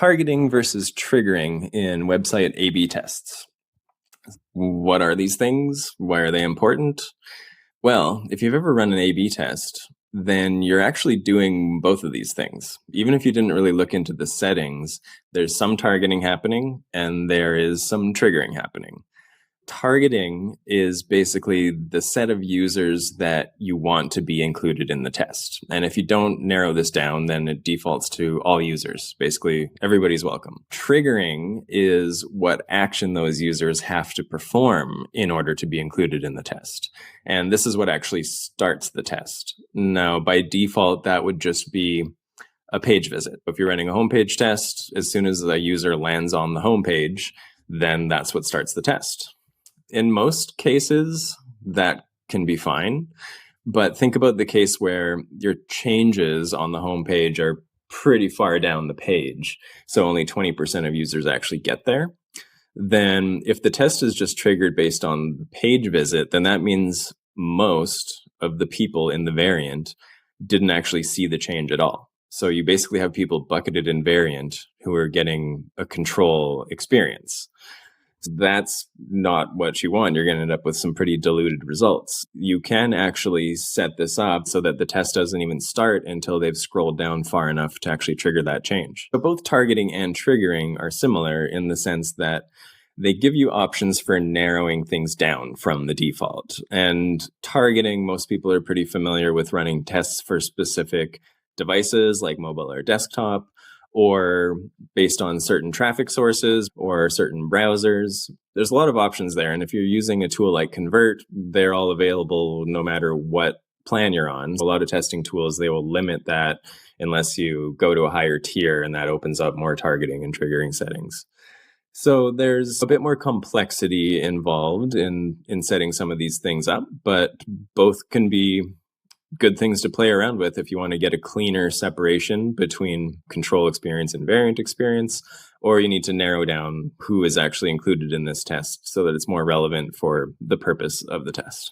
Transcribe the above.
Targeting versus triggering in website A/B tests. What are these things? Why are they important? Well, if you've ever run an A/B test, then you're actually doing both of these things. Even if you didn't really look into the settings, there's some targeting happening and there is some triggering happening. Targeting is basically the set of users that you want to be included in the test. And if you don't narrow this down, then it defaults to all users. Basically, everybody's welcome. Triggering is what action those users have to perform in order to be included in the test. And this is what actually starts the test. Now, by default, that would just be a page visit. If you're running a homepage test, as soon as a user lands on the homepage, then that's what starts the test. In most cases, that can be fine. But think about the case where your changes on the homepage are pretty far down the page, so only 20% of users actually get there. Then if the test is just triggered based on the page visit, then that means most of the people in the variant didn't actually see the change at all. So you basically have people bucketed in variant who are getting a control experience. That's not what you want. You're going to end up with some pretty diluted results. You can actually set this up so that the test doesn't even start until they've scrolled down far enough to actually trigger that change. But both targeting and triggering are similar in the sense that they give you options for narrowing things down from the default. And targeting, most people are pretty familiar with running tests for specific devices like mobile or desktop, or based on certain traffic sources or certain browsers. There's a lot of options there. And if you're using a tool like Convert, they're all available no matter what plan you're on. A lot of testing tools, they will limit that unless you go to a higher tier, and that opens up more targeting and triggering settings. So there's a bit more complexity involved in setting some of these things up, but both can be good things to play around with if you want to get a cleaner separation between control experience and variant experience, or you need to narrow down who is actually included in this test so that it's more relevant for the purpose of the test.